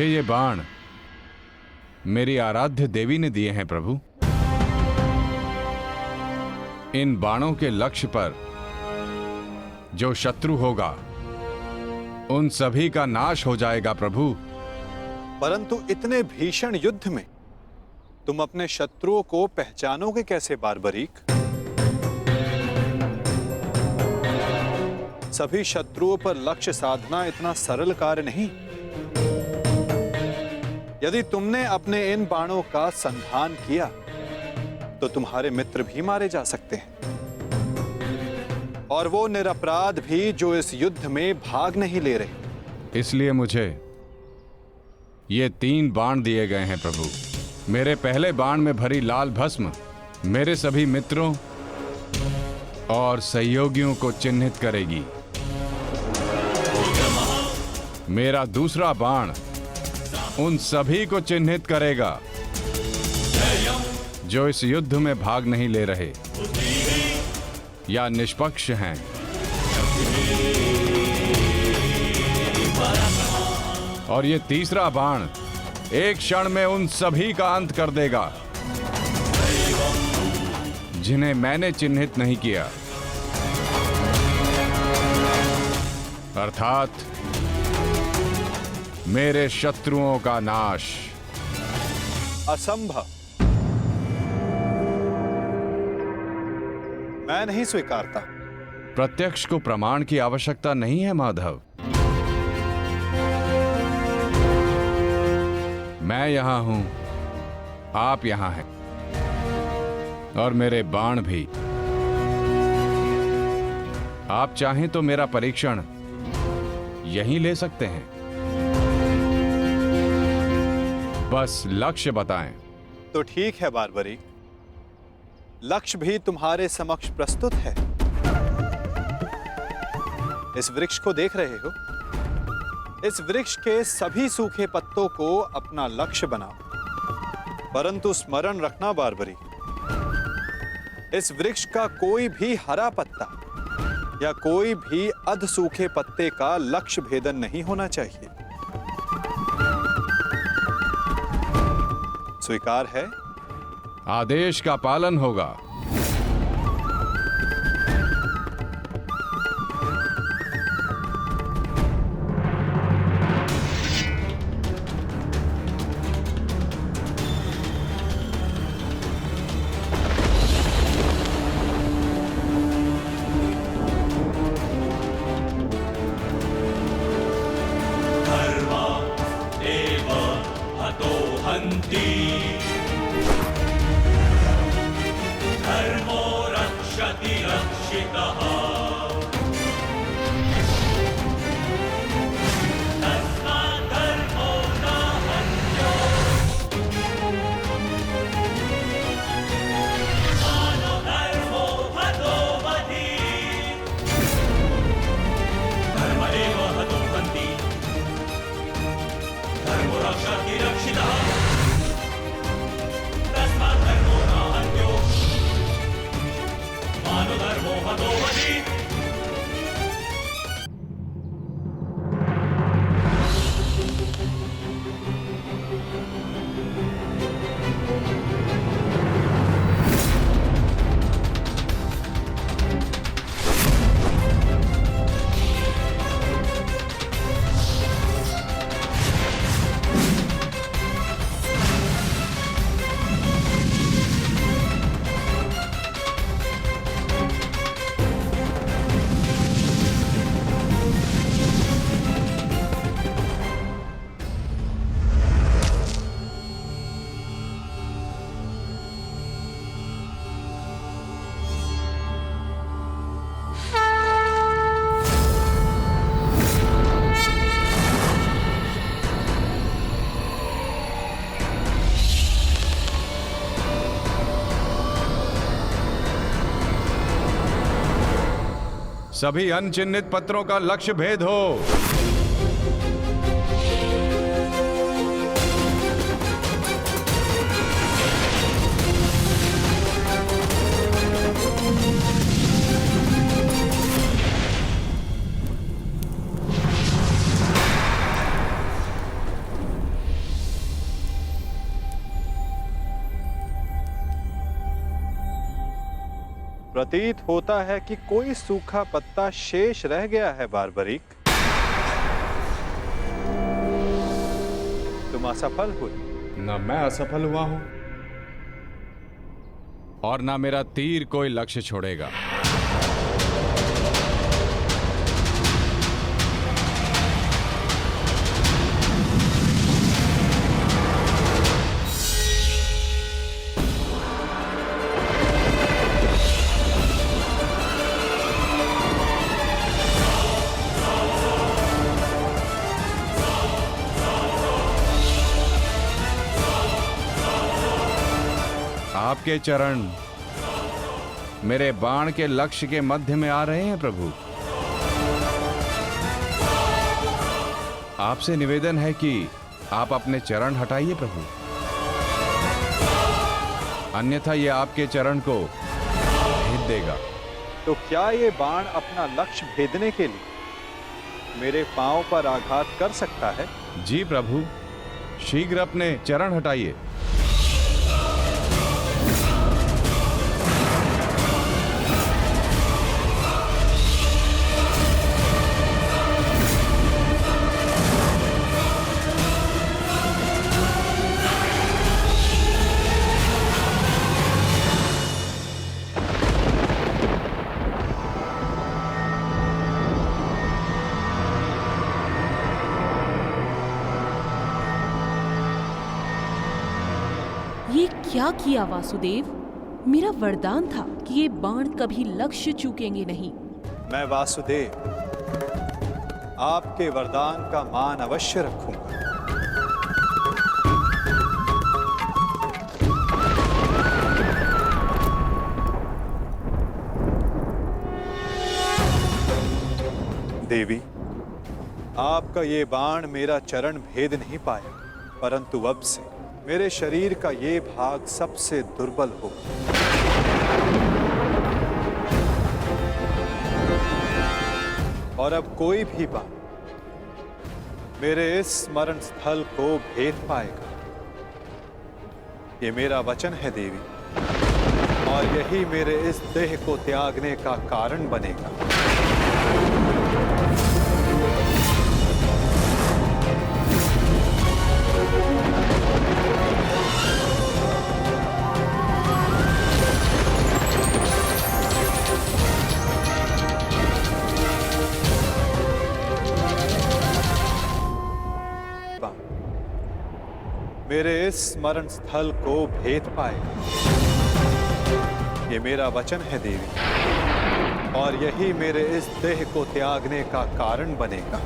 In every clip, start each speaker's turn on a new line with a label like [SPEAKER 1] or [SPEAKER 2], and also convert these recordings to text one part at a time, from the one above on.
[SPEAKER 1] ये बाण मेरी आराध्य देवी ने दिए हैं प्रभु। इन बाणों के लक्ष्य पर जो शत्रु होगा उन सभी का नाश हो जाएगा प्रभु।
[SPEAKER 2] परंतु इतने भीषण युद्ध में तुम अपने शत्रुओं को पहचानोगे कैसे बारबरीक? सभी शत्रुओं पर लक्ष्य साधना इतना सरल कार्य नहीं। यदि तुमने अपने इन बाणों का संधान किया तो तुम्हारे मित्र भी मारे जा सकते हैं, और वो निरपराध भी जो इस युद्ध में भाग नहीं ले रहे।
[SPEAKER 1] इसलिए मुझे ये 3 बाण दिए गए हैं प्रभु। मेरे पहले बाण में भरी लाल भस्म मेरे सभी मित्रों और सहयोगियों को चिन्हित करेगी। मेरा दूसरा बाण उन सभी को चिन्हित करेगा जो इस युद्ध में भाग नहीं ले रहे या निष्पक्ष हैं। और ये तीसरा बाण एक क्षण में उन सभी का अंत कर देगा जिन्हें मैंने चिन्हित नहीं किया, अर्थात मेरे शत्रुओं का नाश।
[SPEAKER 2] असंभव, मैं नहीं स्वीकारता।
[SPEAKER 1] प्रत्यक्ष को प्रमाण की आवश्यकता नहीं है माधव। मैं यहां हूं, आप यहां हैं, और मेरे बाण भी। आप चाहें तो मेरा परीक्षण यहीं ले सकते हैं, बस लक्ष्य बताएं।
[SPEAKER 2] तो ठीक है बारबरीक, लक्ष्य भी तुम्हारे समक्ष प्रस्तुत है। इस वृक्ष को देख रहे हो? इस वृक्ष के सभी सूखे पत्तों को अपना लक्ष्य बनाओ। परंतु स्मरण रखना बारबरीक, इस वृक्ष का कोई भी हरा पत्ता या कोई भी अध सूखे पत्ते का लक्ष्य भेदन नहीं होना चाहिए। स्वीकार है?
[SPEAKER 1] आदेश का पालन होगा। सभी अनचिन्हित पत्रों का लक्ष्य भेद हो।
[SPEAKER 2] प्रतीत होता है कि कोई सूखा पत्ता शेष रह गया है बारबरीक। तुम असफल हुए।
[SPEAKER 1] न मैं असफल हुआ हूं और ना मेरा तीर कोई लक्ष्य छोड़ेगा। आपके चरण मेरे बाण के लक्ष्य के मध्य में आ रहे हैं प्रभु। आपसे निवेदन है कि आप अपने चरण हटाइए प्रभु, अन्यथा ये आपके चरण को भेद देगा।
[SPEAKER 2] तो क्या ये बाण अपना लक्ष्य भेदने के लिए मेरे पांव पर आघात कर सकता है?
[SPEAKER 1] जी प्रभु, शीघ्र अपने चरण हटाइए।
[SPEAKER 3] ये क्या किया वासुदेव? मेरा वरदान था कि ये बाण कभी लक्ष्य चूकेंगे नहीं।
[SPEAKER 2] मैं वासुदेव आपके वरदान का मान अवश्य रखूंगा। देवी, आपका ये बाण मेरा चरण भेद नहीं पाया, परंतु अब से मेरे शरीर का ये भाग सबसे दुर्बल होगा। और अब कोई भी बाण मेरे इस स्मरण स्थल को भेद पाएगा। ये मेरा वचन है देवी, और यही मेरे इस देह को त्यागने का कारण बनेगा। मेरे इस स्मरण स्थल को भेद पाएगा। ये मेरा वचन है देवी, और यही मेरे इस देह को त्यागने का कारण बनेगा।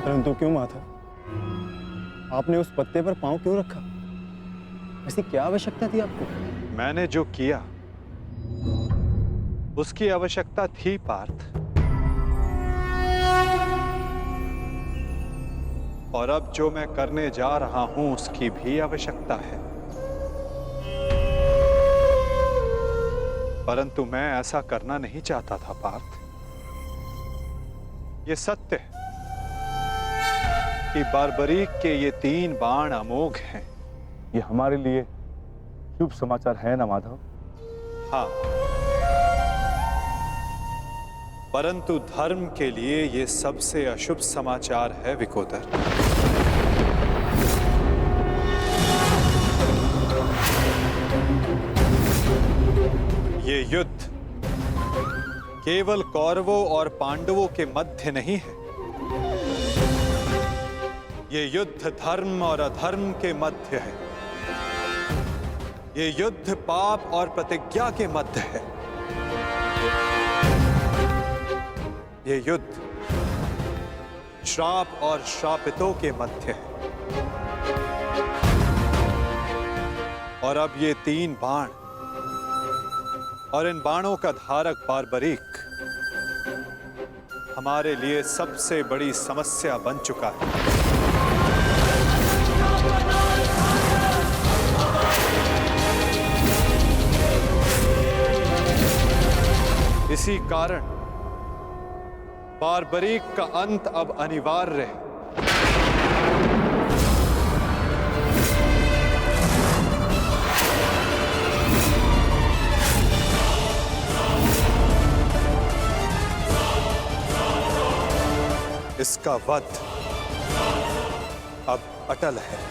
[SPEAKER 4] परंतु क्यों माता, आपने उस पत्ते पर पांव क्यों रखा? ऐसी क्या आवश्यकता थी आपको?
[SPEAKER 2] मैंने जो किया उसकी आवश्यकता थी पार्थ, और अब जो मैं करने जा रहा हूं उसकी भी आवश्यकता है। परंतु मैं ऐसा करना नहीं चाहता था पार्थ। ये सत्य है कि बारबरीक के ये 3 बाण अमोघ हैं।
[SPEAKER 5] ये हमारे लिए शुभ समाचार है ना माधव?
[SPEAKER 2] हाँ, परंतु धर्म के लिए ये सबसे अशुभ समाचार है विकोदर। ये युद्ध केवल कौरवों और पांडवों के मध्य नहीं है। ये युद्ध धर्म और अधर्म के मध्य है। ये युद्ध पाप और प्रतिज्ञा के मध्य है। ये युद्ध श्राप और श्रापितों के मध्य है। और अब ये 3 बाण और इन बाणों का धारक बारबरीक हमारे लिए सबसे बड़ी समस्या बन चुका है। इसी कारण बारबरीक का अंत अब अनिवार्य है। इसका वध अब अटल है।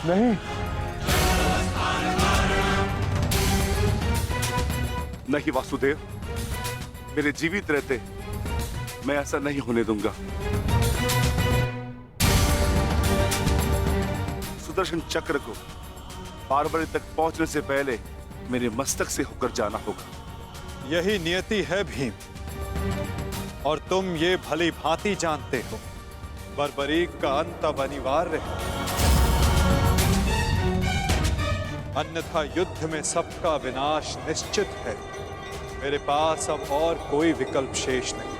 [SPEAKER 5] नहीं, नहीं वासुदेव, मेरे जीवित रहते मैं ऐसा नहीं होने दूंगा। सुदर्शन चक्र को बारबरी तक पहुंचने से पहले मेरे मस्तक से होकर जाना होगा।
[SPEAKER 2] यही नियति है भीम, और तुम ये भली भांति जानते हो। बारबरीक का अंत अब अनिवार्य है, अन्यथा युद्ध में सबका विनाश निश्चित है। मेरे पास अब और कोई विकल्प शेष नहीं।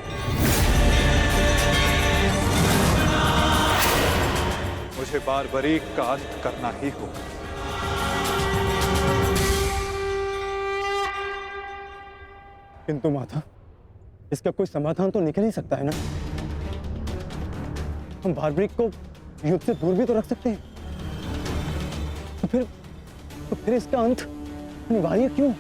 [SPEAKER 2] मुझे बारबरीक का अंत करना ही होगा।
[SPEAKER 4] किंतु माता, इसका कोई समाधान तो निकल ही सकता है ना। हम बारबरीक को युद्ध से दूर भी तो रख सकते हैं। तो फिर इसका अंत अनिवार्य क्यों?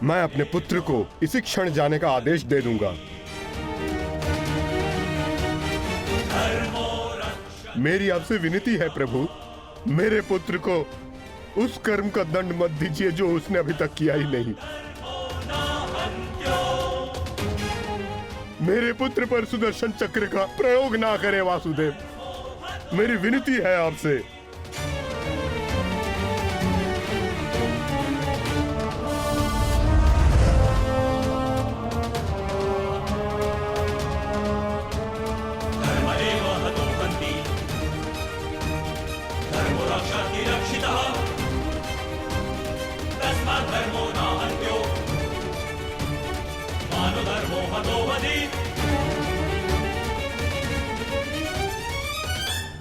[SPEAKER 6] मैं अपने पुत्र को इसी क्षण जाने का आदेश दे दूंगा। मेरी आपसे विनती है प्रभु, मेरे पुत्र को उस कर्म का दंड मत दीजिए जो उसने अभी तक किया ही नहीं। मेरे पुत्र पर सुदर्शन चक्र का प्रयोग ना करे वासुदेव, मेरी विनती है आपसे।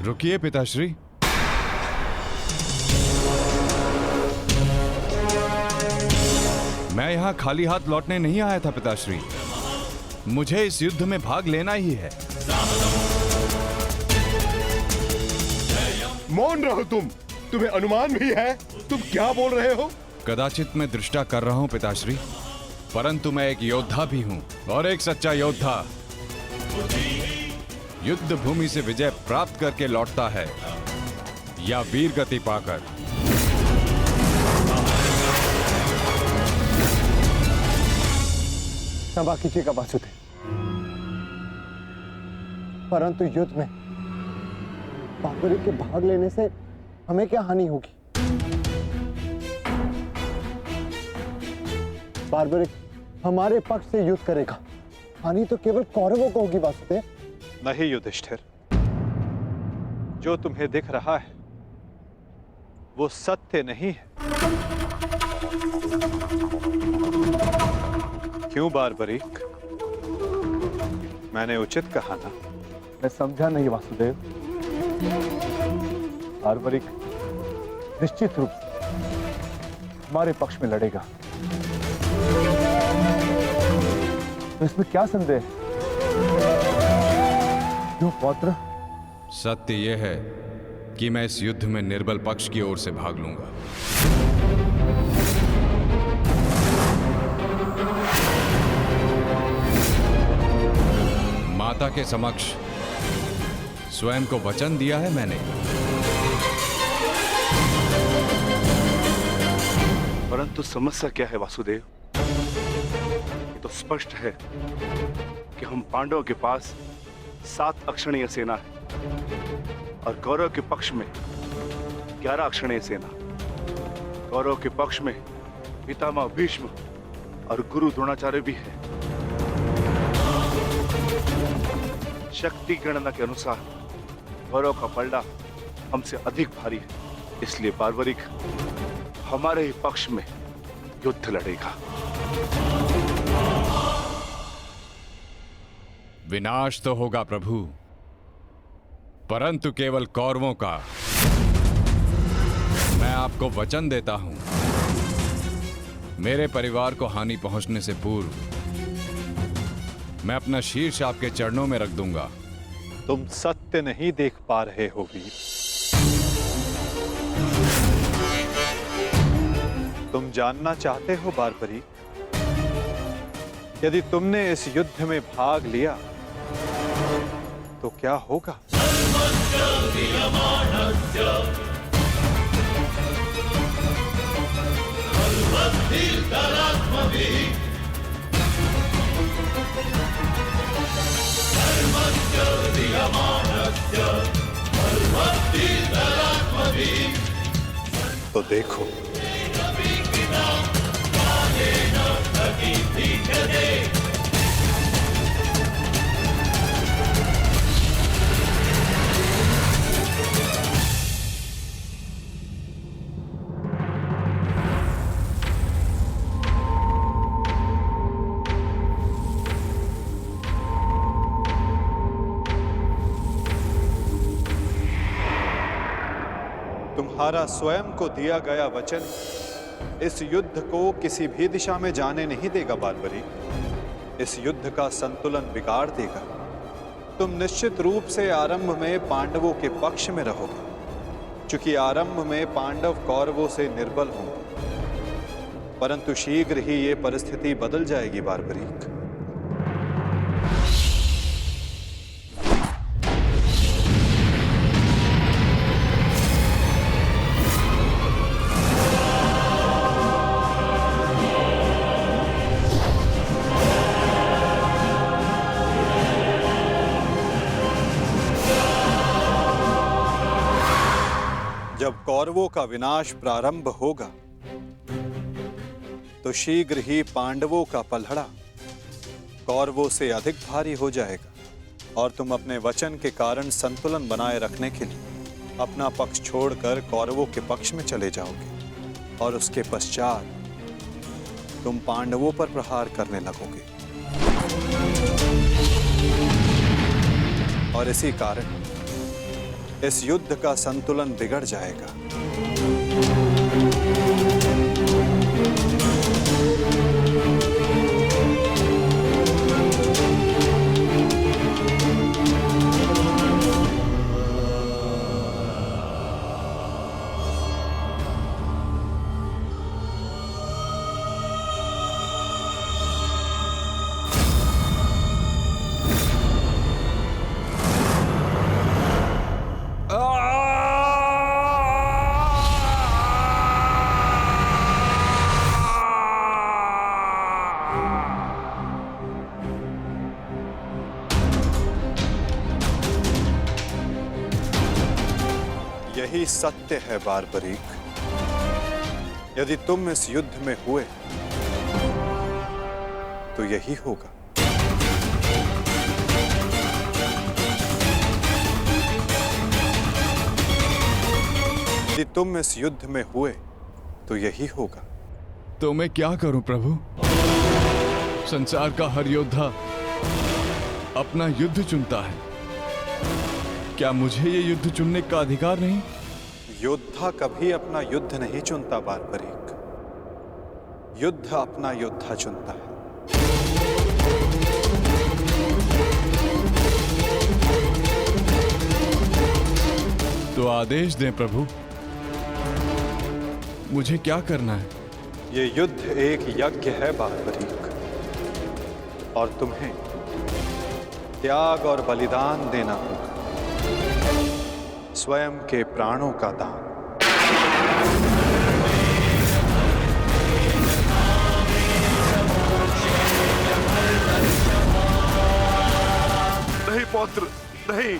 [SPEAKER 1] रुकिए पिताश्री। मैं यहां खाली हाथ लौटने नहीं आया था पिताश्री, मुझे इस युद्ध में भाग लेना ही है।
[SPEAKER 6] मौन रहो तुम, तुम्हें अनुमान भी है तुम क्या बोल रहे हो?
[SPEAKER 1] कदाचित मैं दृष्टा कर रहा हूं पिताश्री, परंतु मैं एक योद्धा भी हूं, और एक सच्चा योद्धा युद्ध भूमि से विजय प्राप्त करके लौटता है या वीर गति पाकर।
[SPEAKER 4] क्षमा कीजिएगा वासुदेव, परंतु युद्ध में बारबरीक के भाग लेने से हमें क्या हानि होगी? बारबरीक हमारे पक्ष से युद्ध करेगा, हानि तो केवल कौरवों को होगी वासुदेव।
[SPEAKER 2] नहीं युधिष्ठिर, जो तुम्हें दिख रहा है वो सत्य नहीं है। क्यों बारबरीक, मैंने उचित कहा ना?
[SPEAKER 5] मैं समझा नहीं वासुदेव। बारबरीक निश्चित रूप से हमारे पक्ष में लड़ेगा, तो इसमें क्या संदेह है? क्यों पौत्र?
[SPEAKER 1] सत्य यह है कि मैं इस युद्ध में निर्बल पक्ष की ओर से भाग लूंगा। माता के समक्ष स्वयं को वचन दिया है मैंने।
[SPEAKER 5] परंतु समस्या क्या है वासुदेव? ये तो स्पष्ट है कि हम पांडवों के पास 7 अक्षणीय सेना है और कौरव के पक्ष में 11 अक्षणीय सेना। कौरव के पक्ष में पितामह भीष्म और गुरु द्रोणाचार्य भी है। शक्ति गणना के अनुसार कौरव का पलड़ा हमसे अधिक भारी है, इसलिए बार्बरिक हमारे ही पक्ष में युद्ध लड़ेगा।
[SPEAKER 1] विनाश तो होगा प्रभु, परंतु केवल कौरवों का। मैं आपको वचन देता हूं, मेरे परिवार को हानि पहुंचने से पूर्व मैं अपना शीर्ष आपके चरणों में रख दूंगा।
[SPEAKER 2] तुम सत्य नहीं देख पा रहे हो वीर। तुम जानना चाहते हो बार्बरी, यदि तुमने इस युद्ध में भाग लिया तो क्या होगा? तो देखो, तुम्हारा स्वयं को दिया गया वचन इस युद्ध को किसी भी दिशा में जाने नहीं देगा बार्बरी। इस युद्ध का संतुलन बिगाड़ देगा। तुम निश्चित रूप से आरंभ में पांडवों के पक्ष में रहोगे, क्योंकि आरंभ में पांडव कौरवों से निर्बल होंगे, परंतु शीघ्र ही ये परिस्थिति बदल जाएगी बार्बरीक। जब कौरवों का विनाश प्रारंभ होगा तो शीघ्र ही पांडवों का पलड़ा कौरवों से अधिक भारी हो जाएगा और तुम अपने वचन के कारण संतुलन बनाए रखने के लिए अपना पक्ष छोड़कर कौरवों के पक्ष में चले जाओगे और उसके पश्चात तुम पांडवों पर प्रहार करने लगोगे। और इसी कारण इस युद्ध का संतुलन बिगड़ जाएगा। यही सत्य है बार्बरीक। यदि तुम इस युद्ध में हुए तो यही होगा। यदि तुम इस युद्ध में हुए तो यही होगा।
[SPEAKER 1] तो मैं क्या करूं प्रभु? संसार का हर योद्धा अपना युद्ध चुनता है, क्या मुझे ये युद्ध चुनने का अधिकार नहीं?
[SPEAKER 2] योद्धा कभी अपना युद्ध नहीं चुनता बार्बरीक, युद्ध अपना योद्धा चुनता है।
[SPEAKER 1] तो आदेश दें प्रभु, मुझे क्या करना है?
[SPEAKER 2] ये युद्ध एक यज्ञ है बार्बरीक, और तुम्हें त्याग और बलिदान देना होगा, स्वयं के प्राणों का दान।
[SPEAKER 5] पौत्र नहीं।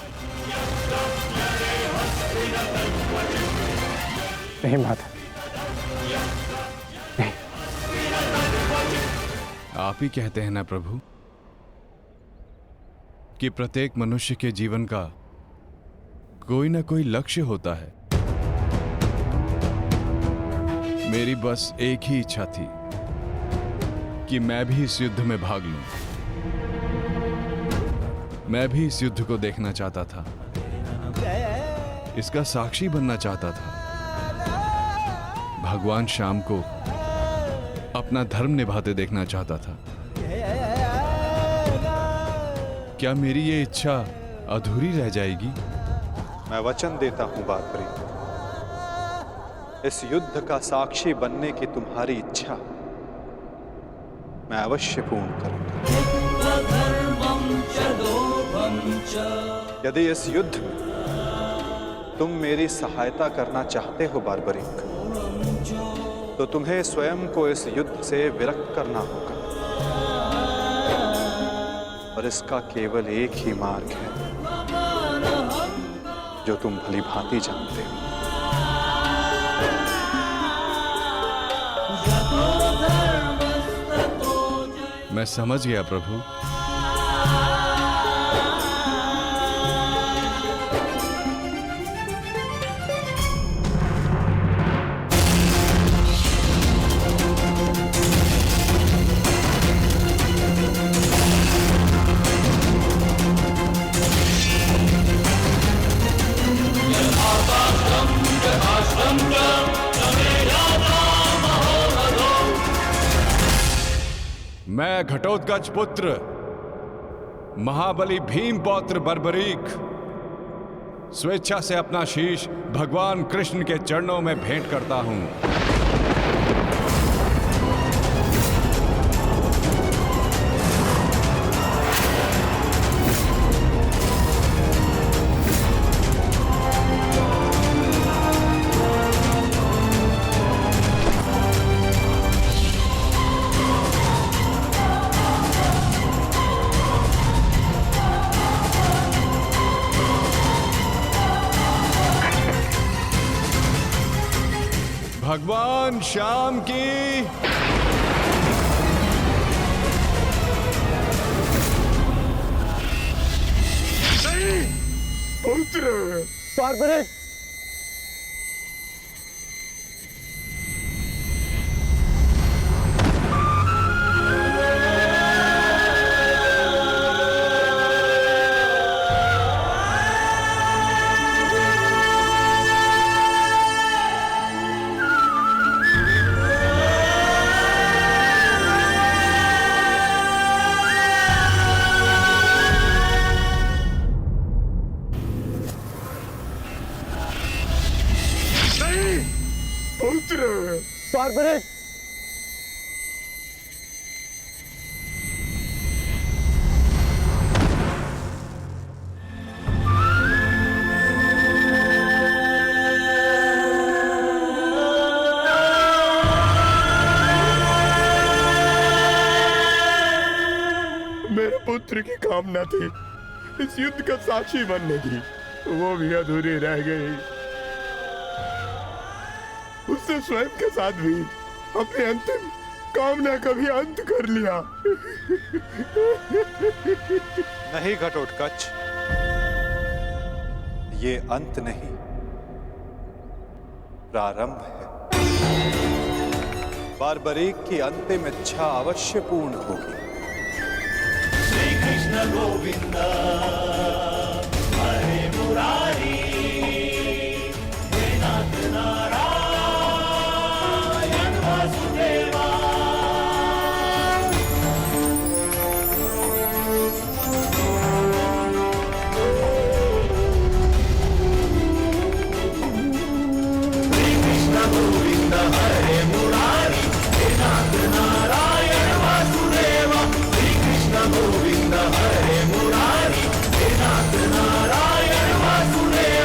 [SPEAKER 4] नहीं माता, नहीं।
[SPEAKER 1] आप ही कहते हैं ना प्रभु कि प्रत्येक मनुष्य के जीवन का कोई ना कोई लक्ष्य होता है। मेरी बस एक ही इच्छा थी कि मैं भी इस युद्ध में भाग लूं। मैं भी इस युद्ध को देखना चाहता था, इसका साक्षी बनना चाहता था। भगवान श्याम को अपना धर्म निभाते देखना चाहता था। क्या मेरी ये इच्छा अधूरी रह जाएगी?
[SPEAKER 2] मैं वचन देता हूं बारबरी, इस युद्ध का साक्षी बनने की तुम्हारी इच्छा मैं अवश्य पूर्ण करूंगा। यदि इस युद्ध में तुम मेरी सहायता करना चाहते हो बारबरिक, तो तुम्हें स्वयं को इस युद्ध से विरक्त करना होगा, और इसका केवल एक ही मार्ग है जो तुम भली भांति जानते हो।
[SPEAKER 1] मैं समझ गया प्रभु। मैं घटोत्कच पुत्र महाबली भीम पौत्र बर्बरीक स्वेच्छा से अपना शीश भगवान कृष्ण के चरणों में भेंट करता हूं। भगवान श्याम की
[SPEAKER 6] पुत्र
[SPEAKER 4] बारबरिक,
[SPEAKER 6] पुत्र
[SPEAKER 4] बारबरिक,
[SPEAKER 6] मेरे पुत्र की कामना थी इस युद्ध का साक्षी बनने की, वो भी अधूरी रह गई। उसने स्वयं के साथ भी अपनी अंतिम कामना का भी अंत कर लिया।
[SPEAKER 2] नहीं घटोत्कच, ये अंत नहीं, प्रारंभ है। बारबरीक की अंतिम इच्छा अवश्य पूर्ण होगी।
[SPEAKER 7] श्री कृष्ण गोविंद हरे मुरारी, हे नाथ नारायण वासुदेवा। श्री कृष्ण गोविंद हरे मुरारी, हे नाथ नारायण वासुदेवा। श्री कृष्ण गोविंद हरे मुरारी, हे नाथ नारायण वासुदेवा।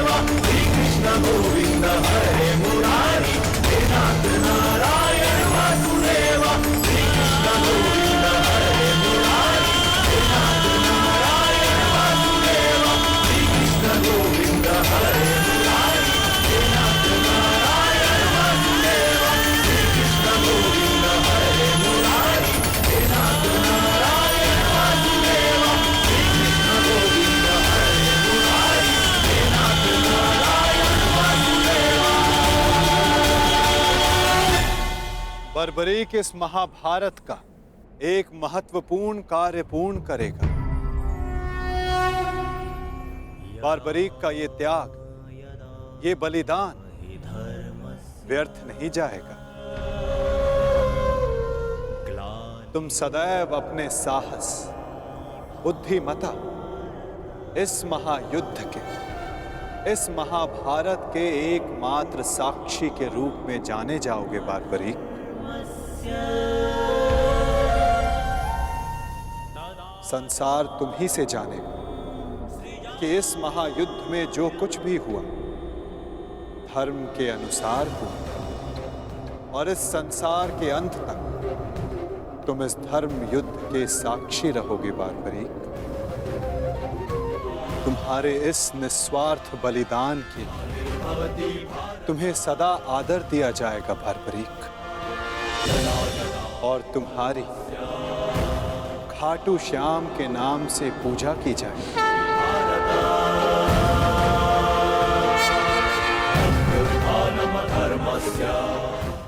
[SPEAKER 2] बार्बरीक इस महाभारत का एक महत्वपूर्ण कार्य पूर्ण करेगा। बार्बरीक का ये त्याग, ये बलिदान व्यर्थ नहीं जाएगा। तुम सदैव अपने साहस, बुद्धिमता, इस महायुद्ध के, इस महाभारत के एकमात्र साक्षी के रूप में जाने जाओगे बार्बरीक। संसार तुम ही से जानेगा कि इस महायुद्ध में जो कुछ भी हुआ धर्म के अनुसार हुआ, और इस संसार के अंत तक तुम इस धर्म युद्ध के साक्षी रहोगे बार्बरीक। तुम्हारे इस निस्वार्थ बलिदान के लिए तुम्हें सदा आदर दिया जाएगा बार्बरीक, और तुम्हारी खाटू श्याम के नाम से पूजा की जाएगी।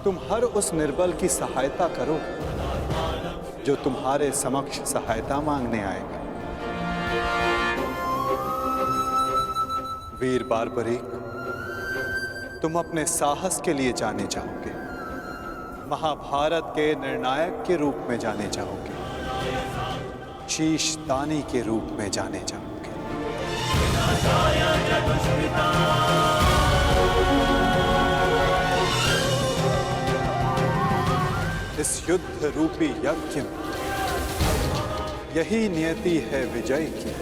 [SPEAKER 2] तुम हर उस निर्बल की सहायता करोगे जो तुम्हारे समक्ष सहायता मांगने आएगा। वीर बार्बरीक, तुम अपने साहस के लिए जाने जाओगे, महाभारत के निर्णायक के रूप में जाने जाओगे, शीशदानी के रूप में जाने जाओगे। इस युद्ध रूपी यज्ञ में यही नियति है विजय की।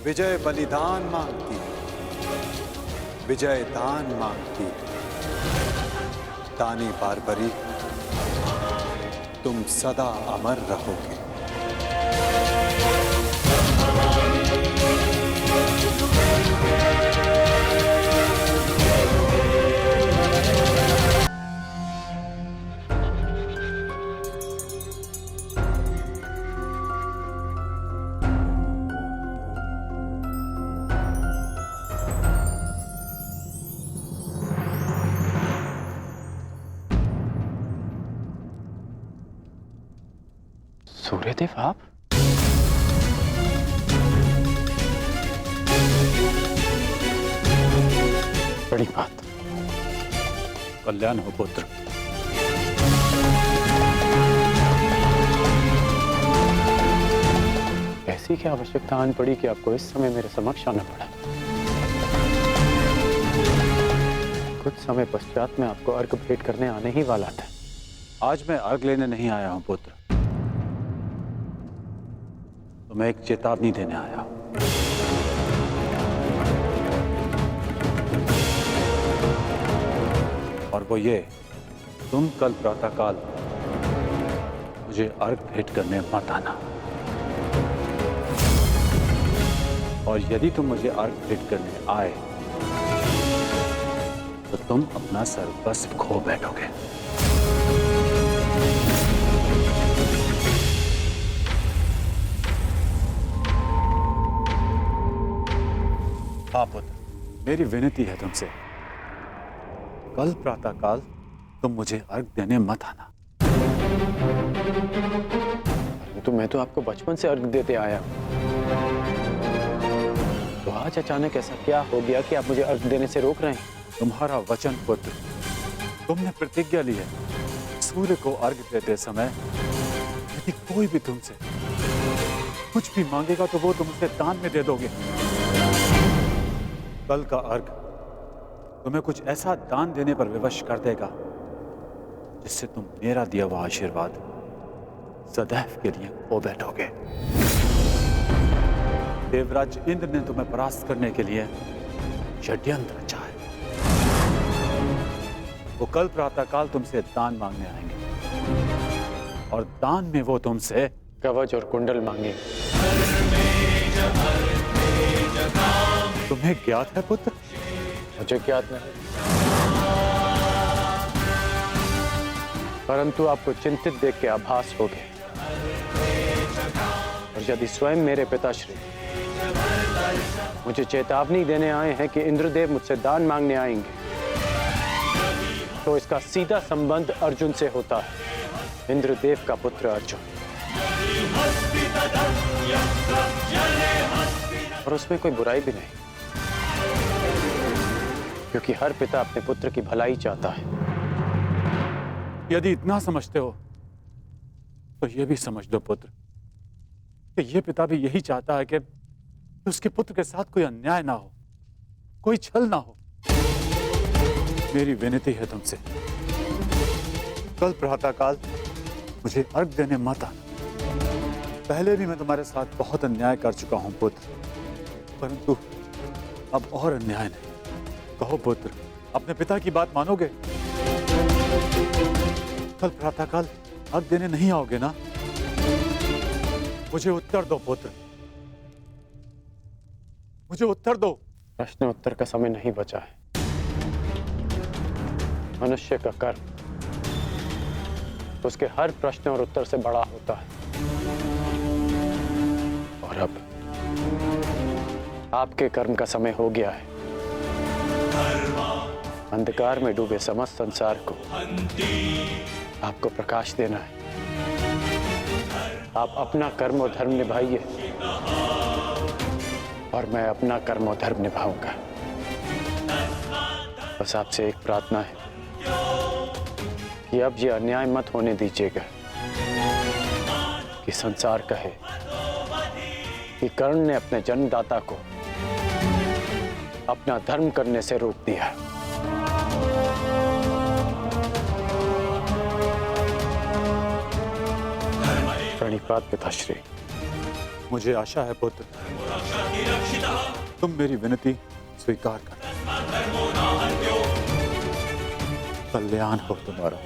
[SPEAKER 2] विजय बलिदान मांगती है, विजय दान मांगती है। दानी बार्बरीक, तुम सदा अमर रहोगे।
[SPEAKER 8] सूर्यदेव, आप? बड़ी बात।
[SPEAKER 9] कल्याण हो पुत्र।
[SPEAKER 8] ऐसी क्या आवश्यकता आन पड़ी कि आपको इस समय मेरे समक्ष आना पड़ा? कुछ समय पश्चात मैं आपको अर्घ भेंट करने आने ही वाला था।
[SPEAKER 9] आज मैं अर्घ लेने नहीं आया हूं पुत्र, तो मैं एक चेतावनी देने आया हूं। और वो ये, तुम कल प्रातःकाल मुझे अर्घ भेंट करने मत आना। और यदि तुम मुझे अर्घ भेंट करने आए तो तुम अपना सर्वस्व खो बैठोगे। हाँ पुत्र, मेरी विनती है तुमसे, कल प्रातःकाल तुम मुझे अर्घ देने मत आना।
[SPEAKER 8] तो मैं तो आपको बचपन से अर्घ देते आया हूं। तो आज अचानक ऐसा क्या हो गया कि आप मुझे अर्घ देने से रोक रहे हैं?
[SPEAKER 9] तुम्हारा वचन पुत्र, तुमने प्रतिज्ञा ली है, सूर्य को अर्घ देते समय यदि कोई भी तुमसे कुछ भी मांगेगा तो वो तुम उसे दान में दे दोगे। कल का अर्घ तुम्हें कुछ ऐसा दान देने पर विवश कर देगा जिससे तुम मेरा दिया हुआ आशीर्वाद सदैव के लिए खो बैठोगे। देवराज इंद्र ने तुम्हें परास्त करने के लिए षड्यंत्र रचा है। वो कल प्रातःकाल तुमसे दान मांगने आएंगे और दान में वो तुमसे
[SPEAKER 8] कवच और कुंडल मांगे।
[SPEAKER 9] तुम्हें ज्ञात है पुत्र?
[SPEAKER 8] मुझे ज्ञात नहीं, परंतु आपको चिंतित देख के आभास हो गया। और यदि स्वयं मेरे पिताश्री मुझे चेतावनी देने आए हैं कि इंद्रदेव मुझसे दान मांगने आएंगे, तो इसका सीधा संबंध अर्जुन से होता है, इंद्रदेव का पुत्र अर्जुन। और उसमें कोई बुराई भी नहीं, क्योंकि हर पिता अपने पुत्र की भलाई चाहता है।
[SPEAKER 9] यदि इतना समझते हो तो ये भी समझ लो पुत्र कि ये पिता भी यही चाहता है कि उसके पुत्र के साथ कोई अन्याय ना हो, कोई छल ना हो। मेरी विनती है तुमसे, कल प्रातःकाल मुझे अर्घ देने मत आना। पहले भी मैं तुम्हारे साथ बहुत अन्याय कर चुका हूं पुत्र, परंतु अब और अन्याय नहीं। कहो पुत्र, अपने पिता की बात मानोगे? कल प्रातःकाल अर्घ देने नहीं आओगे ना? मुझे उत्तर दो पुत्र, मुझे उत्तर दो।
[SPEAKER 8] प्रश्न उत्तर का समय नहीं बचा है। मनुष्य का कर्म उसके हर प्रश्न और उत्तर से बड़ा होता है। और अब आपके कर्म का समय हो गया है। अंधकार में डूबे समस्त संसार को आपको प्रकाश देना है। आप अपना कर्म और धर्म निभाइए और मैं अपना कर्म और धर्म निभाऊंगा। बस आपसे एक प्रार्थना है कि अब ये अन्याय मत होने दीजिएगा कि संसार कहे कि कर्ण ने अपने जन्मदाता को अपना धर्म करने से रोक दिया। प्रणिपात पिताश्री।
[SPEAKER 9] मुझे आशा है पुत्र तुम मेरी विनती स्वीकार कर। कल्याण हो तुम्हारा।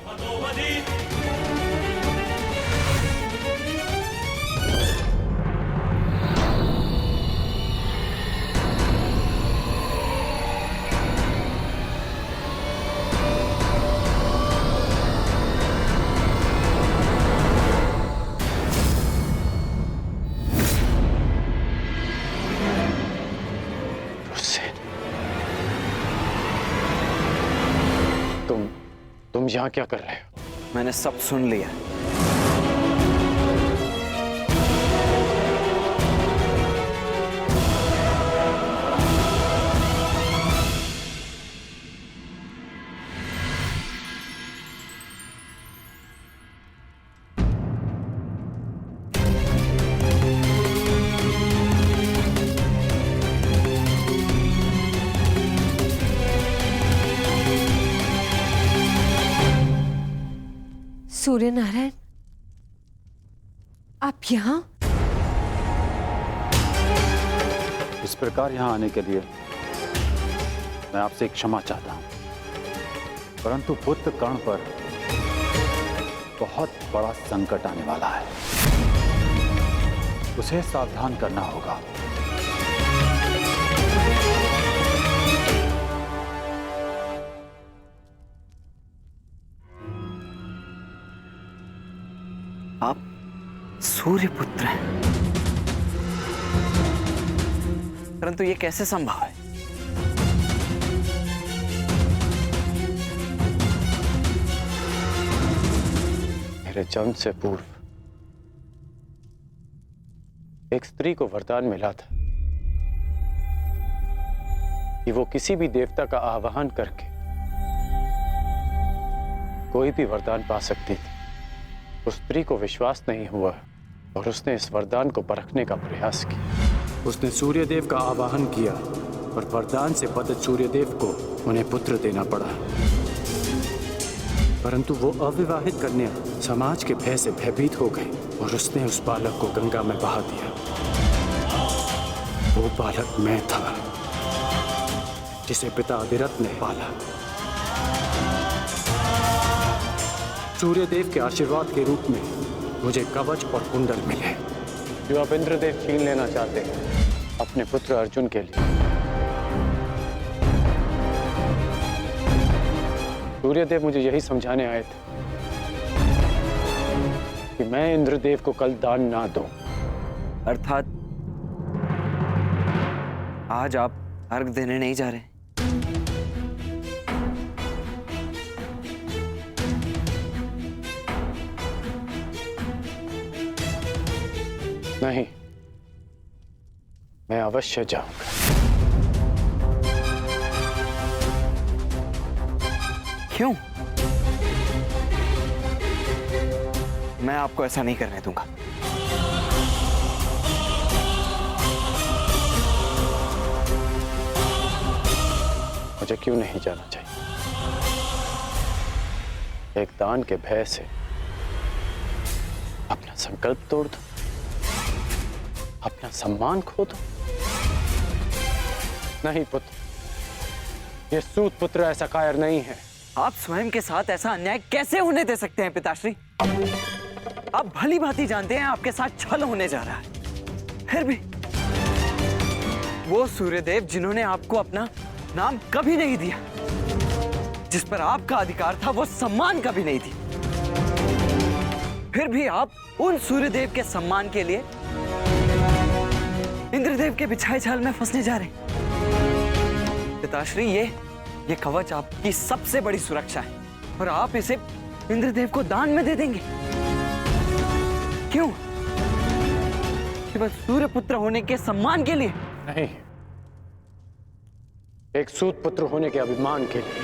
[SPEAKER 8] तुम यहाँ क्या कर रहे हो?
[SPEAKER 10] मैंने सब सुन लिया।
[SPEAKER 11] सूर्य नारायण, आप यहाँ?
[SPEAKER 9] इस प्रकार यहाँ आने के लिए मैं आपसे क्षमा चाहता हूँ, परंतु पुत्र कर्ण पर बहुत बड़ा संकट आने वाला है। उसे सावधान करना होगा।
[SPEAKER 10] आप सूर्यपुत्र हैं, परंतु ये कैसे संभव है?
[SPEAKER 8] मेरे जन्म से पूर्व एक स्त्री को वरदान मिला था कि वो किसी भी देवता का आवाहन करके कोई भी वरदान पा सकती थी। उस स्त्री को विश्वास नहीं हुआ और उसने इस वरदान को परखने का प्रयास किया। उसने सूर्यदेव का आवाहन किया और वरदान से बद्ध सूर्यदेव को उन्हें पुत्र देना पड़ा। परंतु वो अविवाहित कन्या समाज के भय से भयभीत हो गई और उसने उस बालक को गंगा में बहा दिया। वो बालक मैं था, जिसे पिता अविरत ने पाला। सूर्यदेव के आशीर्वाद के रूप में मुझे कवच और कुंडल मिले, जो अब इंद्रदेव छीन लेना चाहते हैं अपने पुत्र अर्जुन के लिए। सूर्यदेव मुझे यही समझाने आए थे कि मैं इंद्रदेव को कल दान ना दूं।
[SPEAKER 10] अर्थात आज आप अर्घ देने नहीं जा रहे?
[SPEAKER 8] नहीं, मैं अवश्य जाऊंगा।
[SPEAKER 10] क्यों? मैं आपको ऐसा नहीं करने दूंगा।
[SPEAKER 8] मुझे क्यों नहीं जाना चाहिए? एक दान के भय से अपना संकल्प तोड़ दो, अपना सम्मान खो दो? नहीं पुत्र, ये सूत पुत्र ऐसा कायर नहीं है।
[SPEAKER 10] आप स्वयं के साथ ऐसा अन्याय कैसे होने दे सकते हैं पिताश्री? आप भली भांति जानते हैं आपके साथ छल होने जा रहा है। फिर भी वो सूर्यदेव जिन्होंने आपको अपना नाम कभी नहीं दिया, जिस पर आपका अधिकार था, वो सम्मान कभी नहीं दी, फिर भी आप उन सूर्यदेव के सम्मान के लिए इंद्रदेव के बिछाए जाल में फंसने जा रहे हैं। पिताश्री, ये कवच आपकी सबसे बड़ी सुरक्षा है और आप इसे इंद्रदेव को दान में दे देंगे। क्यों? केवल सूर्यपुत्र होने के सम्मान के लिए?
[SPEAKER 8] नहीं, एक सूत पुत्र होने के अभिमान के लिए।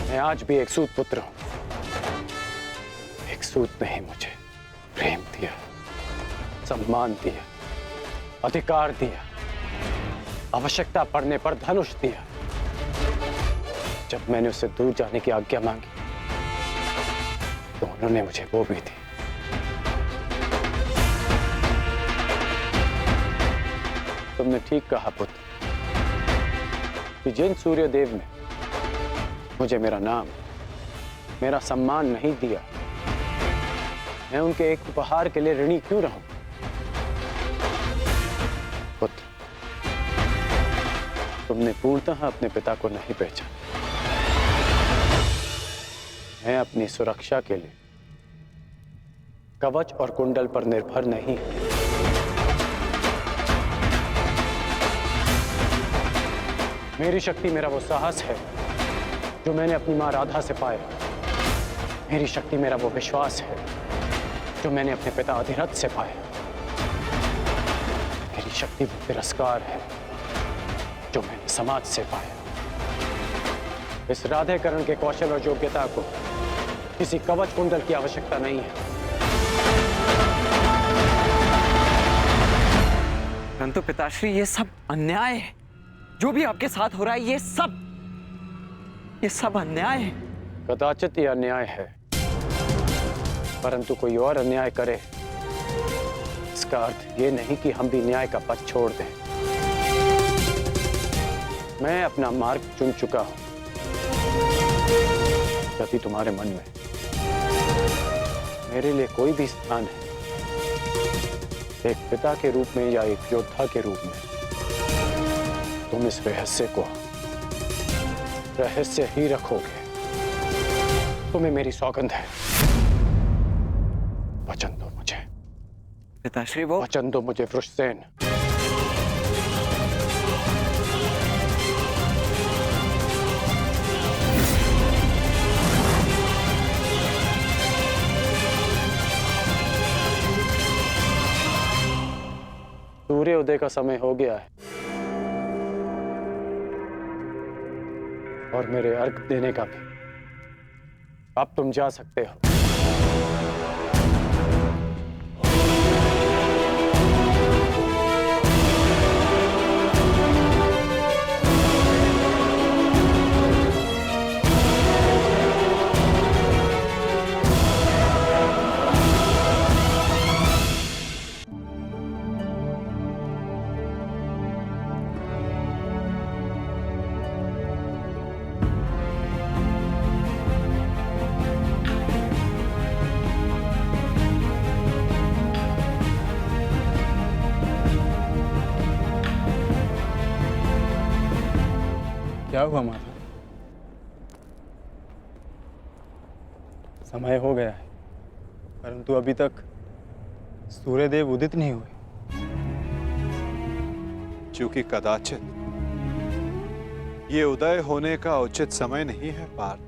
[SPEAKER 8] मैं आज भी एक सूत पुत्र हूं। एक सूत ने ही मुझे प्रेम दिया, सम्मान दिया, अधिकार दिया, आवश्यकता पड़ने पर धनुष दिया। जब मैंने उससे दूर जाने की आज्ञा मांगी तो उन्होंने मुझे वो भी दी। तुमने ठीक कहा पुत्र कि जिन सूर्यदेव ने मुझे मेरा नाम, मेरा सम्मान नहीं दिया, मैं उनके एक उपहार के लिए ऋणी क्यों रहूं? पुत्र, तुमने पूर्णतः अपने पिता को नहीं पहचाना। मैं अपनी सुरक्षा के लिए कवच और कुंडल पर निर्भर नहीं हूं। मेरी शक्ति मेरा वो साहस है जो मैंने अपनी मां राधा से पाया। मेरी शक्ति मेरा वो विश्वास है जो मैंने अपने पिता अधिरथ से पाया। मेरी शक्ति वो तिरस्कार है जो मैंने समाज से पाया। इस राधेकरण के कौशल और योग्यता को किसी कवच कुंडल की आवश्यकता नहीं है।
[SPEAKER 10] परंतु पिताश्री, ये सब अन्याय है। जो भी आपके साथ हो रहा है, ये सब अन्याय है।
[SPEAKER 8] कदाचित ये अन्याय है, परंतु कोई और अन्याय करे, इसका अर्थ ये नहीं कि हम भी न्याय का पथ छोड़ दें। मैं अपना मार्ग चुन चुका हूं। यदि तुम्हारे मन में मेरे लिए कोई भी स्थान है, एक पिता के रूप में या एक योद्धा के रूप में, तुम इस रहस्य को रहस्य ही रखोगे। तुम्हें मेरी सौगंध है। वचन दो मुझे
[SPEAKER 10] पिताश्री। वो
[SPEAKER 8] वचन दो मुझे वृषसेन। सूर्योदय का समय हो गया है और मेरे अर्घ देने का भी। अब तुम जा सकते हो।
[SPEAKER 4] क्या हुआ माता? समय हो गया है, परंतु अभी तक सूर्यदेव उदित नहीं हुए।
[SPEAKER 2] क्योंकि कदाचित ये उदय होने का उचित समय नहीं है पार्थ।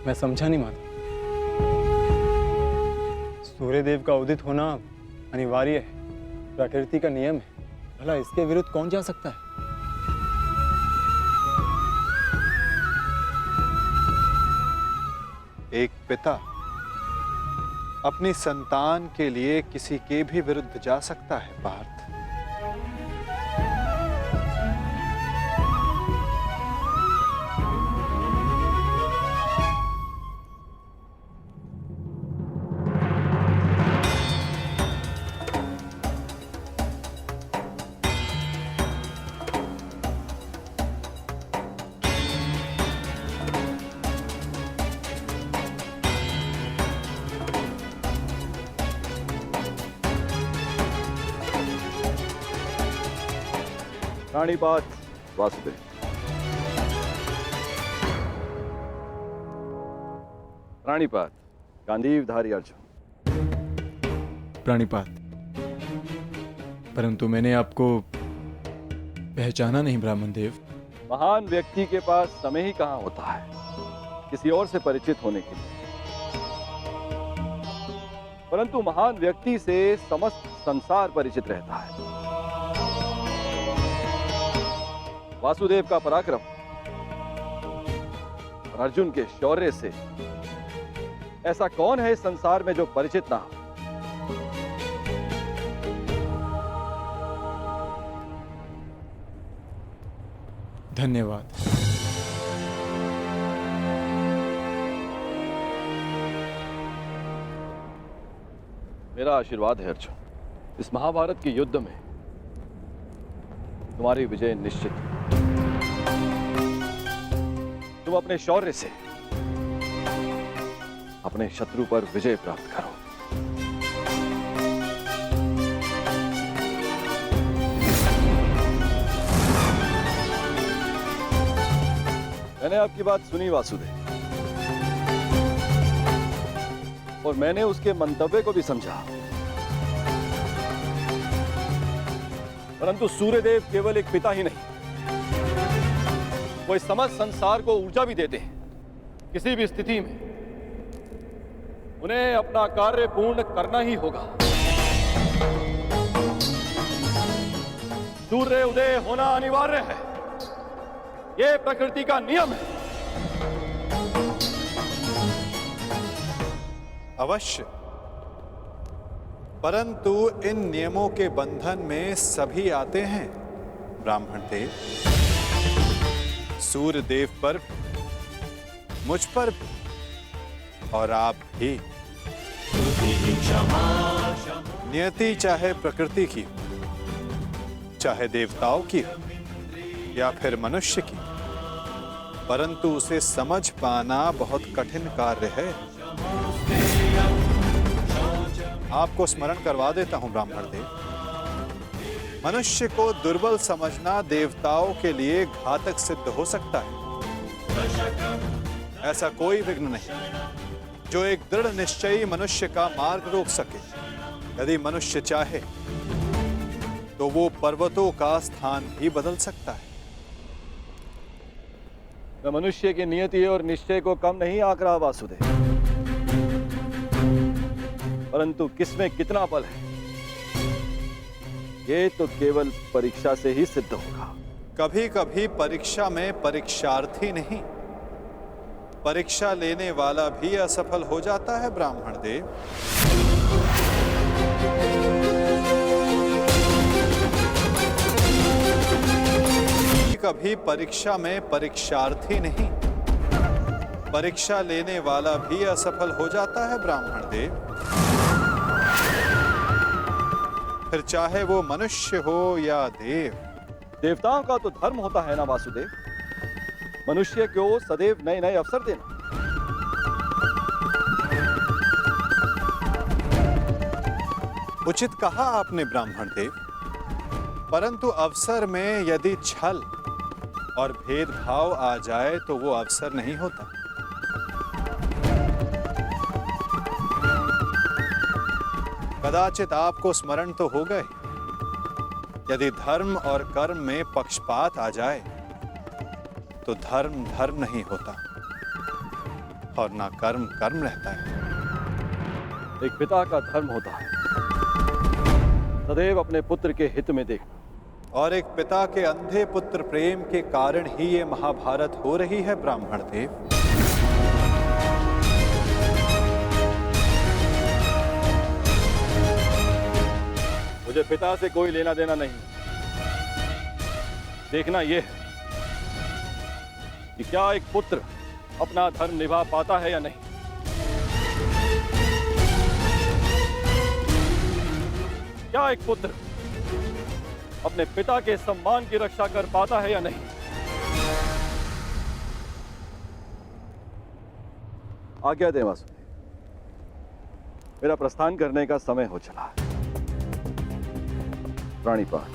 [SPEAKER 4] मैं समझा नहीं माता। सूर्यदेव का उदित होना अनिवार्य है, प्रकृति का नियम है। भला इसके विरुद्ध कौन जा सकता है?
[SPEAKER 2] एक पिता अपनी संतान के लिए किसी के भी विरुद्ध जा सकता है पार्थ।
[SPEAKER 5] प्राणिपात वासुदेव। प्राणिपात गांधीवधारी अर्जुन।
[SPEAKER 4] प्राणिपात, परंतु मैंने आपको पहचाना नहीं ब्राह्मण देव।
[SPEAKER 5] महान व्यक्ति के पास समय ही कहाँ होता है किसी और से परिचित होने के लिए, परंतु महान व्यक्ति से समस्त संसार परिचित रहता है। वासुदेव का पराक्रम और अर्जुन के शौर्य से ऐसा कौन है इस संसार में जो परिचित ना हो?
[SPEAKER 4] धन्यवाद।
[SPEAKER 5] मेरा आशीर्वाद है अर्जुन, इस महाभारत के युद्ध में तुम्हारी विजय निश्चित है। तुम अपने शौर्य से अपने शत्रु पर विजय प्राप्त करो। मैंने आपकी बात सुनी वासुदेव, और मैंने उसके मंतव्य को भी समझा, परंतु सूर्यदेव केवल एक पिता ही नहीं, वो इस समस्त संसार को ऊर्जा भी देते हैं। किसी भी स्थिति में उन्हें अपना कार्य पूर्ण करना ही होगा। सूर्य उदय होना अनिवार्य है, यह प्रकृति का नियम है।
[SPEAKER 2] अवश्य, परंतु इन नियमों के बंधन में सभी आते हैं ब्राह्मण देव। सूर्य देव पर, मुझ पर भी, और आप भी। नियति चाहे प्रकृति की, चाहे देवताओं की हो या फिर मनुष्य की, परंतु उसे समझ पाना बहुत कठिन कार्य है। आपको स्मरण करवा देता हूं ब्राह्मण देव। मनुष्य को दुर्बल समझना देवताओं के लिए घातक सिद्ध हो सकता है। ऐसा कोई विघ्न नहीं जो एक दृढ़ निश्चयी मनुष्य का मार्ग रोक सके। यदि मनुष्य चाहे तो वो पर्वतों का स्थान भी बदल सकता है।
[SPEAKER 5] मैं मनुष्य की नियति और निश्चय को कम नहीं आंक रहा वासुदेव, परंतु किसमें कितना बल है ये तो केवल परीक्षा से ही सिद्ध होगा।
[SPEAKER 2] कभी कभी परीक्षा में परीक्षार्थी नहीं, परीक्षा लेने वाला भी असफल हो जाता है ब्राह्मण देव। कभी परीक्षा में परीक्षार्थी नहीं, परीक्षा लेने वाला भी असफल हो जाता है ब्राह्मण देव। फिर चाहे वो मनुष्य हो या देव।
[SPEAKER 5] देवताओं का तो धर्म होता है ना वासुदेव, मनुष्य को सदैव नए नए अवसर देना।
[SPEAKER 2] उचित कहा आपने ब्राह्मण देव, परंतु अवसर में यदि छल और भेदभाव आ जाए तो वो अवसर नहीं होता। कदाचित आपको स्मरण तो हो गए, यदि धर्म और कर्म में पक्षपात आ जाए तो धर्म धर्म नहीं होता। और ना कर्म कर्म रहता है।
[SPEAKER 12] एक पिता का धर्म होता है सदैव अपने पुत्र के हित में देखना,
[SPEAKER 2] और एक पिता के अंधे पुत्र प्रेम के कारण ही ये महाभारत हो रही है ब्राह्मण देव।
[SPEAKER 12] मुझे पिता से कोई लेना देना नहीं। देखना यह है कि क्या एक पुत्र अपना धर्म निभा पाता है या नहीं। क्या एक पुत्र अपने पिता के सम्मान की रक्षा कर पाता है या नहीं। आज्ञा दें वासुदेव, मेरा प्रस्थान करने का समय हो चला है। प्राणीपात।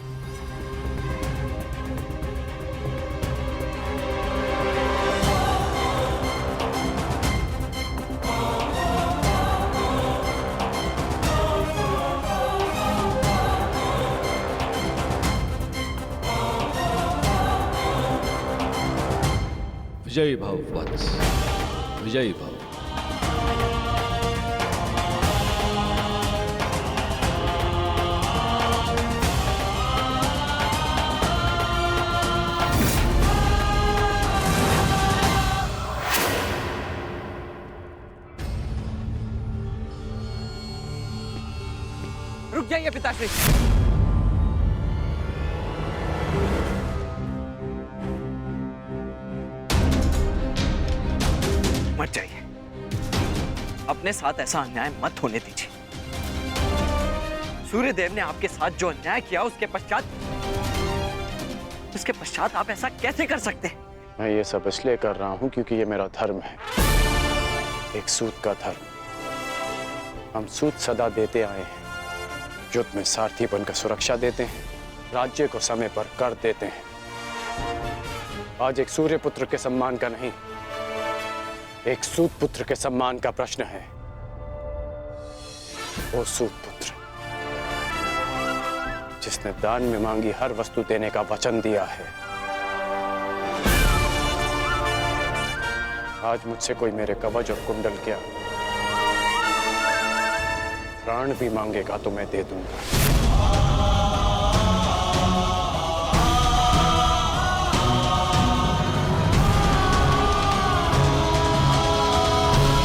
[SPEAKER 13] विजयी भव वत्स, विजयी भव।
[SPEAKER 10] रुक जाइए पिताश्री। मत जाइए, अपने साथ ऐसा अन्याय मत होने दीजिए। सूर्यदेव ने आपके साथ जो अन्याय किया उसके पश्चात आप ऐसा कैसे कर सकते हैं?
[SPEAKER 8] मैं ये सब इसलिए कर रहा हूं क्योंकि ये मेरा धर्म है, एक सूत का धर्म। हम सूत सदा देते आए हैं, युद्ध में सारथी बनकर सुरक्षा देते हैं, राज्य को समय पर कर देते हैं। आज एक सूर्य पुत्र के सम्मान का नहीं, एक सूत पुत्र के सम्मान का प्रश्न है। वो सूत पुत्र जिसने दान में मांगी हर वस्तु देने का वचन दिया है, आज मुझसे कोई मेरे कवच और कुंडल क्या प्राण भी मांगेगा तो मैं दे दूंगा।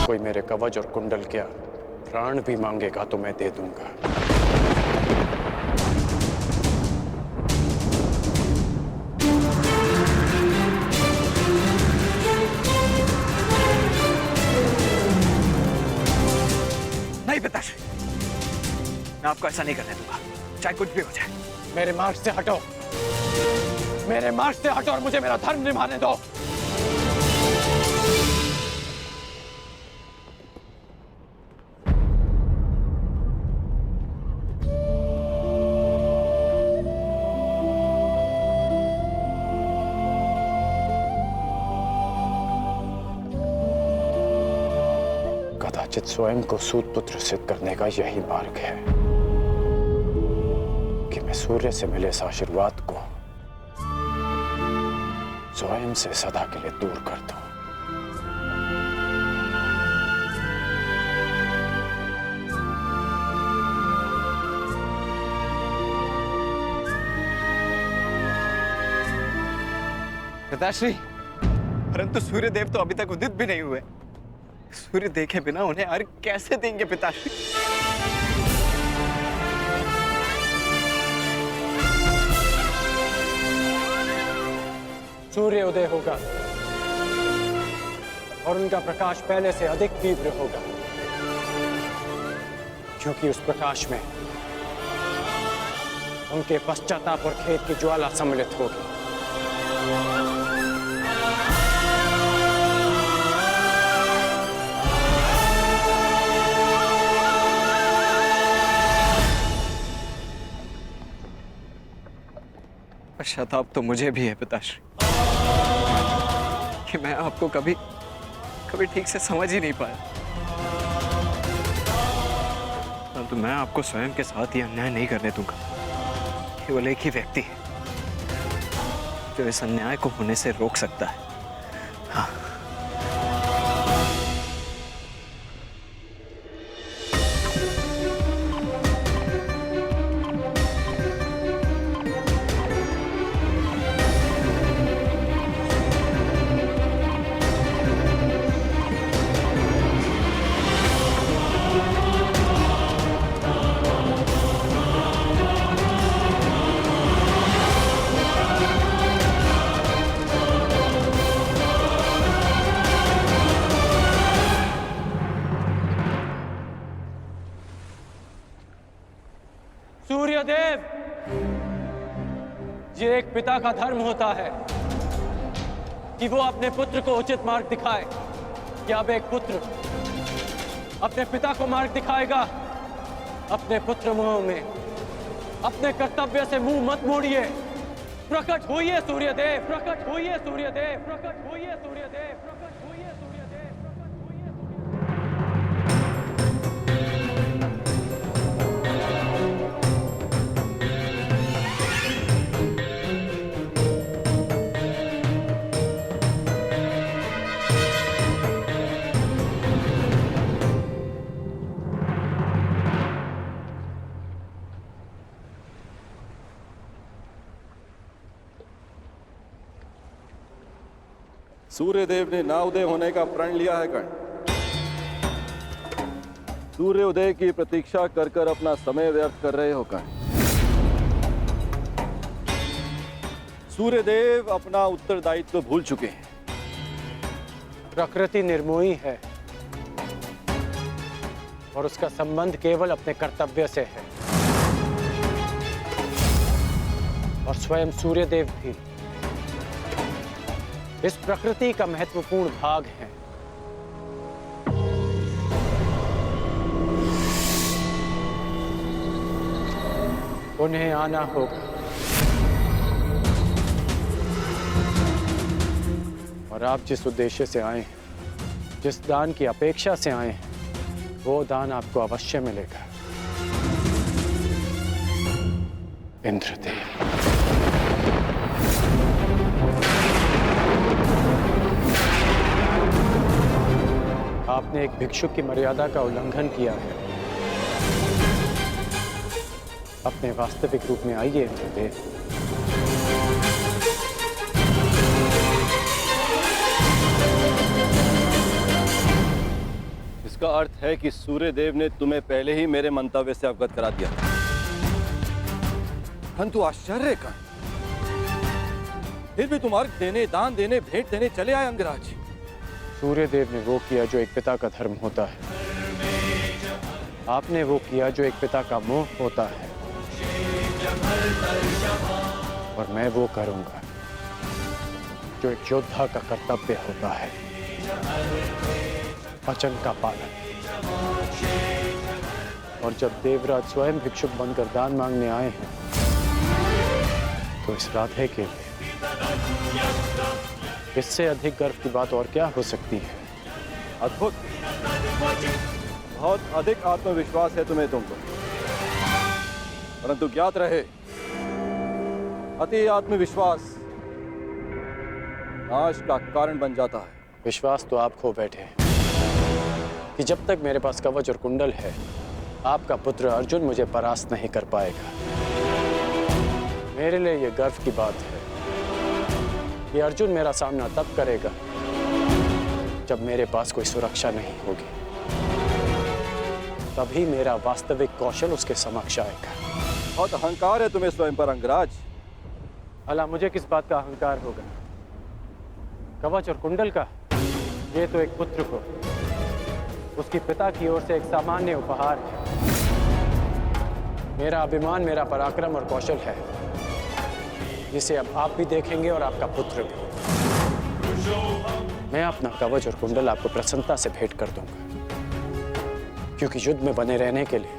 [SPEAKER 8] कोई मेरे कवच और कुंडल क्या प्राण भी मांगेगा तो मैं दे दूंगा।
[SPEAKER 10] नहीं पिताश्री, मैं आपको ऐसा नहीं करने दूंगा, चाहे कुछ भी हो जाए।
[SPEAKER 8] मेरे मार्ग से हटो, मेरे मार्ग से हटो और मुझे मेरा धर्म निभाने दो। कदाचित स्वयं को सूत पुत्र सिद्ध करने का यही मार्ग है कि मैं सूर्य से मिले इस आशीर्वाद को स्वयं से सदा के लिए दूर कर दूं।
[SPEAKER 10] पिताश्री, परंतु सूर्यदेव तो अभी तक उदित भी नहीं हुए। सूर्य देखे बिना उन्हें अर्घ कैसे देंगे पिताश्री?
[SPEAKER 8] सूर्य उदय होगा और उनका प्रकाश पहले से अधिक तीव्र होगा, क्योंकि उस प्रकाश में उनके पश्चाताप और खेद की ज्वाला सम्मिलित होगी।
[SPEAKER 10] पश्चाताप तो मुझे भी है पिताश्री कि मैं आपको कभी ठीक से समझ ही नहीं पाया। परंतु मैं आपको स्वयं के साथ ये अन्याय नहीं करने दूंगा। केवल एक ही व्यक्ति है जो इस अन्याय को होने से रोक सकता है। हाँ,
[SPEAKER 8] सूर्यदेव, ये एक पिता का धर्म होता है कि वो अपने पुत्र को उचित मार्ग दिखाए। क्या अब एक पुत्र अपने पिता को मार्ग दिखाएगा? अपने पुत्र मोह में अपने कर्तव्य से मुंह मत मोड़िए। प्रकट होइए सूर्यदेव, प्रकट होइए सूर्यदेव, प्रकट होइए सूर्यदेव, प्रकट होइए सूर्यदेव, प्रकट होइए
[SPEAKER 12] सूर्यदेव ने ना उदय होने का प्रण लिया है कर्ण। सूर्य उदय की प्रतीक्षा कर कर अपना समय व्यर्थ कर रहे हो कर्ण। सूर्यदेव अपना उत्तरदायित्व भूल चुके हैं।
[SPEAKER 8] प्रकृति निर्मोही है और उसका संबंध केवल अपने कर्तव्य से है। और स्वयं सूर्यदेव भी इस प्रकृति का महत्वपूर्ण भाग है। उन्हें आना होगा और आप जिस उद्देश्य से आए हैं, जिस दान की अपेक्षा से आए हैं, वो दान आपको अवश्य मिलेगा। इंद्रदेव। आपने एक भिक्षुक की मर्यादा का उल्लंघन किया है। अपने वास्तविक रूप में आइए इंद्रदेव।
[SPEAKER 12] इसका अर्थ है कि सूर्यदेव ने तुम्हें पहले ही मेरे मंतव्य से अवगत करा दिया। परंतु आश्चर्य का, फिर भी तुम अर्घ देने, दान देने, भेंट देने चले आए अंगराज।
[SPEAKER 8] सूर्यदेव ने वो किया जो एक पिता का धर्म होता है। आपने वो किया जो एक पिता का मोह होता है। और मैं वो करूंगा जो एक योद्धा का कर्तव्य होता है, वचन का पालन। और जब देवराज स्वयं भिक्षुक बनकर दान मांगने आए हैं, तो इस राधे के लिए इससे अधिक गर्व की बात और क्या हो सकती है?
[SPEAKER 12] अद्भुत, बहुत अधिक आत्मविश्वास है तुम्हें तुमको। परंतु ज्ञात रहे, अति आत्मविश्वास नाश का कारण बन जाता है।
[SPEAKER 8] विश्वास तो आप खो बैठे हैं कि जब तक मेरे पास कवच और कुंडल है, आपका पुत्र अर्जुन मुझे परास्त नहीं कर पाएगा। मेरे लिए यह गर्व की बात है कि अर्जुन मेरा सामना तब करेगा जब मेरे पास कोई सुरक्षा नहीं होगी। तभी मेरा वास्तविक कौशल उसके समक्ष आएगा।
[SPEAKER 12] बहुत अहंकार है तुम्हें स्वयं पर अंगराज।
[SPEAKER 8] भला मुझे किस बात का अहंकार होगा? कवच और कुंडल का? ये तो एक पुत्र को उसके पिता की ओर से एक सामान्य उपहार है। मेरा अभिमान, मेरा पराक्रम और कौशल है, जिसे अब आप भी देखेंगे और आपका पुत्र भी। मैं अपना कवच और कुंडल आपको प्रसन्नता से भेंट कर दूंगा, क्योंकि युद्ध में बने रहने के लिए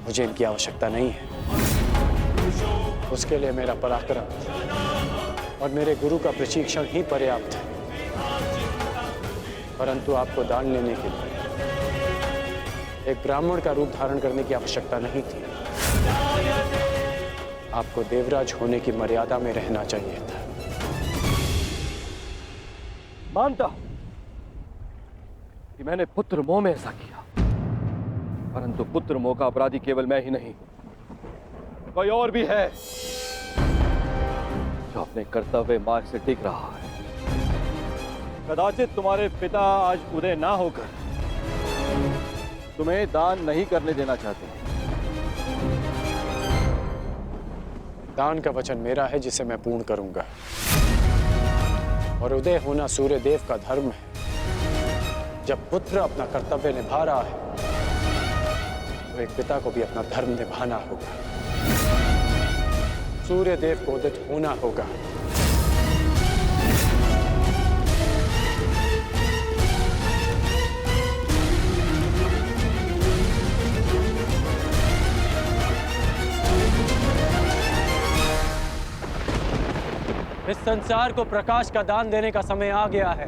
[SPEAKER 8] मुझे इनकी आवश्यकता नहीं है। उसके लिए मेरा पराक्रम और मेरे गुरु का प्रशिक्षण ही पर्याप्त है। परंतु आपको दान लेने के लिए एक ब्राह्मण का रूप धारण करने की आवश्यकता नहीं थी। आपको देवराज होने की मर्यादा में रहना चाहिए था।
[SPEAKER 12] मानता हूं कि मैंने पुत्र मोह में ऐसा किया, परंतु पुत्र मोह का अपराधी केवल मैं ही नहीं, कोई और भी है जो अपने कर्तव्य मार्ग से टिक रहा है। कदाचित तुम्हारे पिता आज उदय ना होकर तुम्हें दान नहीं करने देना चाहते।
[SPEAKER 8] दान का वचन मेरा है, जिसे मैं पूर्ण करूंगा। और उदय होना सूर्यदेव का धर्म है। जब पुत्र अपना कर्तव्य निभा रहा है, तो तो एक पिता को भी अपना धर्म निभाना होगा। सूर्य देव को उदित होना होगा। इस संसार को प्रकाश का दान देने का समय आ गया है।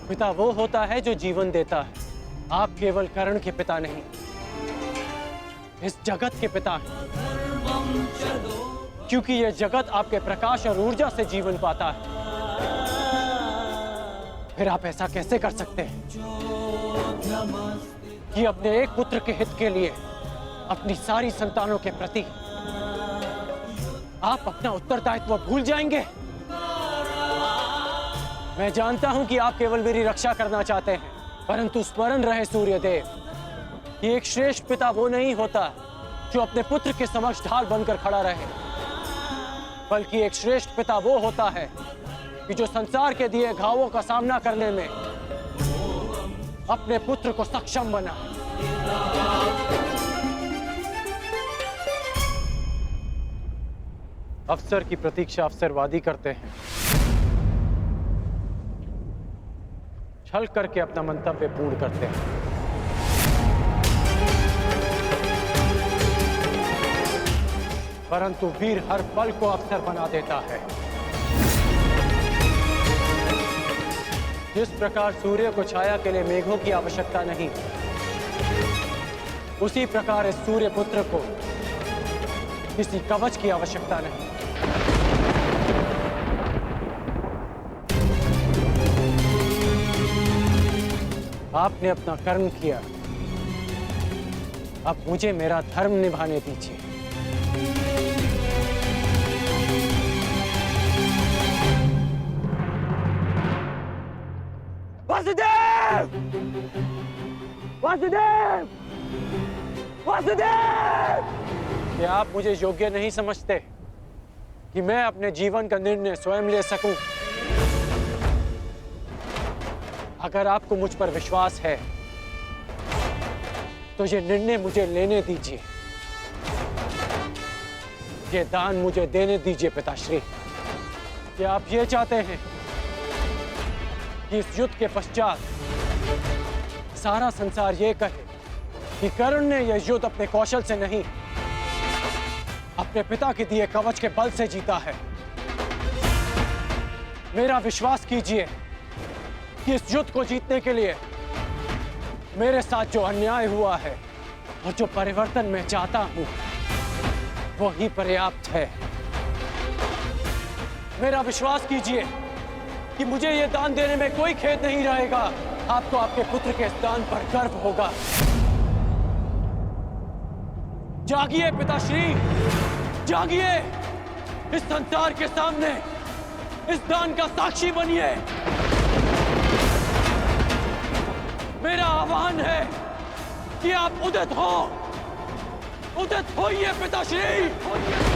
[SPEAKER 8] पिता वो होता है जो जीवन देता है। आप केवल कर्ण के पिता नहीं, इस जगत के पिता हैं। क्योंकि यह जगत आपके प्रकाश और ऊर्जा से जीवन पाता है। फिर आप ऐसा कैसे कर सकते हैं कि अपने एक पुत्र के हित के लिए अपनी सारी संतानों के प्रति आप अपना उत्तरदायित्व भूल जाएंगे? मैं जानता हूं कि आप केवल मेरी रक्षा करना चाहते हैं, परंतु स्मरण रहे सूर्यदेव कि एक श्रेष्ठ पिता वो नहीं होता जो अपने पुत्र के समक्ष ढाल बनकर खड़ा रहे, बल्कि एक श्रेष्ठ पिता वो होता है कि जो संसार के दिए घावों का सामना करने में अपने पुत्र को सक्षम बना। अवसर की प्रतीक्षा अवसरवादी करते हैं, छल करके अपना मंतव्य पूर्ण करते हैं। परंतु वीर हर पल को अवसर बना देता है। जिस प्रकार सूर्य को छाया के लिए मेघों की आवश्यकता नहीं, उसी प्रकार इस सूर्य पुत्र को किसी कवच की आवश्यकता नहीं। आपने अपना कर्म किया, अब मुझे मेरा धर्म निभाने दीजिए।
[SPEAKER 7] वासुदेव! वासुदेव! वासुदेव!
[SPEAKER 8] क्या आप मुझे योग्य नहीं समझते कि मैं अपने जीवन का निर्णय स्वयं ले सकूं? अगर आपको मुझ पर विश्वास है तो ये निर्णय मुझे लेने दीजिए, ये दान मुझे देने दीजिए पिताश्री। क्या आप ये चाहते हैं कि इस युद्ध के पश्चात सारा संसार ये कहे कि कर्ण ने यह युद्ध अपने कौशल से नहीं, अपने पिता के दिए कवच के बल से जीता है? मेरा विश्वास कीजिए कि इस युद्ध को जीतने के लिए मेरे साथ जो अन्याय हुआ है और जो परिवर्तन मैं चाहता हूं, वो ही पर्याप्त है। मेरा विश्वास कीजिए कि मुझे ये दान देने में कोई खेद नहीं रहेगा। आपको आपके पुत्र के इस दान पर गर्व होगा। जागिए पिताश्री, जागिए, इस संसार के सामने इस दान का साक्षी बनिए। मेरा आह्वान है कि आप उदित हो, उदित होइए पिताश्री।